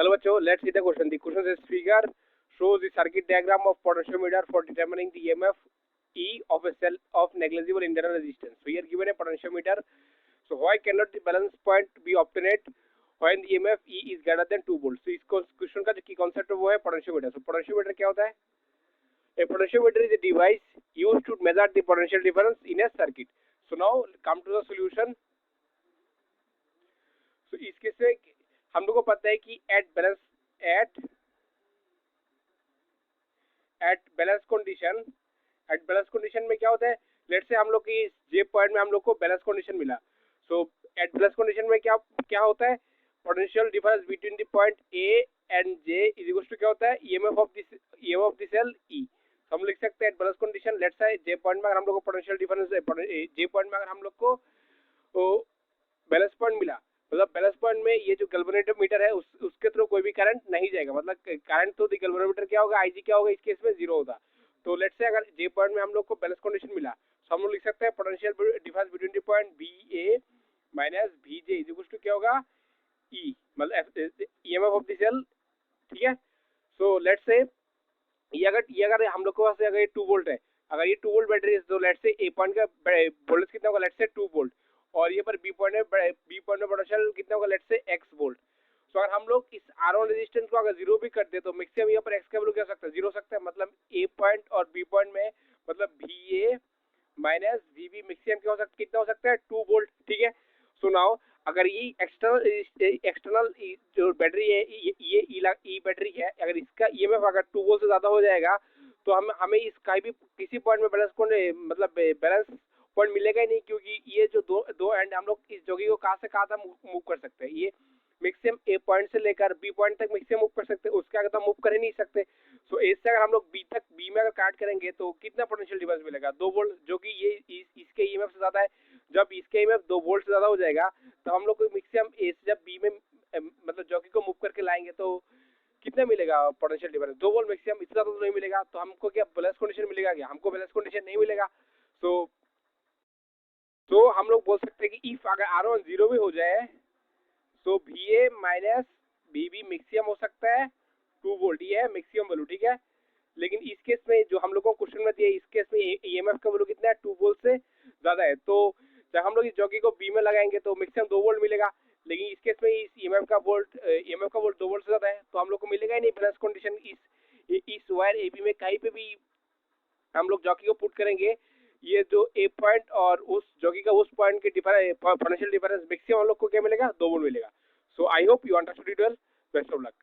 चलो बच्चों, let's see the question. The question is figure shows the circuit diagram of potentiometer for determining the EMF E of a cell of negligible internal resistance. So here given a potentiometer. So why cannot the balance point be obtained when the EMF E is greater than 2 volts? So इस question का जो की concept है वो है potentiometer. So potentiometer क्या होता है? A potentiometer is a device used to measure the potential difference in a circuit. So now come to the solution. So इसके से हम लोग को पता है कि at बैलेंस कंडीशन में क्या होता है. लेट्स से हम लोग की जे पॉइंट में हम लोग को बैलेंस कंडीशन मिला. सो एट बैलेंस कंडीशन में क्या होता है, potential difference between the point A and J is equal to क्या होता है, EMF of the cell E. हम लिख सकते हैं eight balance condition. Let's say J point में अगर हम लोग को पोटेंशियल डिफरेंस जे पॉइंट में अगर हम लोग को बैलेंस पॉइंट मिला, मतलब बैलेंस पॉइंट में ये जो गैल्वेनोमीटर है उसके थ्रू कोई भी करंट नहीं जाएगा. मतलब करंट तो गैल्वेनोमीटर क्या होगा, आईजी क्या होगा, इस केस में 0 होगा. तो लेट्स से अगर जे पॉइंट में हम लोग को बैलेंस कंडीशन मिला तो हम लोग लिख सकते हैं potential difference between the point B A minus B J is equal to क्या होगा, ई, मतलब ईएमएफ ऑफ द सेल. ठीक है. सो लेट्स से ये अगर हम लोग के पास अगर ये 2 वोल्ट है, अगर ये 2 वोल्ट बैटरी है तो लेट्स से ए पॉइंट का वोल्टेज कितना होगा, लेट्स से 2 वोल्ट. और ये पर बी पॉइंट में पोटेंशियल कितना होगा, लेट्स से एक्स वोल्ट. तो अगर हम लोग इस R1 रेजिस्टेंस को अगर 0 भी कर दे तो मैक्सिमम यहाँ पर एक्स का वैल्यू क्या हो सकता है, 0 हो सकता है. मतलब ए पॉइंट और बी पॉइंट में मतलब V A minus V B maximum क्या हो सकता है, कितना हो सकता है, 2 वोल्ट. ठीक है. सो नाउ अगर ये एक्सटर्नल जो बैटरी है ये ई बैटरी है, अगर इसका ईएमएफ अगर 2 वोल्ट से ज्यादा हो जाएगा तो हमें इसका भी किसी पॉइंट में बैलेंस पॉइंट मिलेगा ही नहीं, क्योंकि ये जो दो एंड हम लोग इस जोगी को कहाँ से कहाँ तक मूव कर सकते हैं. ये मैक्सिमम ए पॉइंट से लेकर बी पॉइंट तक मैक्सिमम मूव कर सकते हैं, उसके आगे तो मूव कर ही नहीं सकते. सो ए से अगर हम लोग बी में अगर काट करेंगे तो कितना पोटेंशियल डिफरेंस मिलेगा, 2 वोल्ट, जो कि ये इसके ईएमएफ से ज्यादा है. जब इसके ईएमएफ 2 वोल्ट से ज्यादा हो जाएगा तो हम लोग को मैक्सिमम ए से जब बी में मतलब जॉकी को मूव करके लाएंगे तो कितना मिलेगा पोटेंशियल डिफरेंस, 2 वोल्ट मैक्सिमम, इससे ज्यादा तो नहीं मिलेगा. तो हमको क्या बैलेंस कंडीशन मिलेगा, क्या हमको बैलेंस कंडीशन नहीं मिलेगा. तो हम लोग बोल सकते हैं कि इफ अगर R1 0 भी हो जाए तो VA माइनस VB मैक्सिमम हो सकता है 2 वोल्ट, ये है मैक्सिमम वैल्यू. ठीक है. लेकिन इस केस में जो हम लोग को क्वेश्चन में दिया, इस केस में ईएमएफ का वैल्यू कितना है, 2 वोल्ट से ज्यादा है. तो जब हम लोग इस जॉकी को बी में लगाएंगे तो मैक्सिमम 2 वोल्ट मिलेगा. लेकिन इस केस में इस ईएमएफ का वोल्ट 2 वोल्ट से ज्यादा है, तो हम लोग को मिलेगा ही नहीं बैलेंस कंडीशन. इस वायर AB में कहीं पे भी हम लोग जॉकी को पुट करेंगे, ये जो ए पॉइंट और उस जॉकी का उस पॉइंट के पोटेंशियल डिफरेंस मैक्सिमम हम लोग को क्या मिलेगा, 2 वोल्ट मिलेगा. So I hope you understood it well. Best of luck.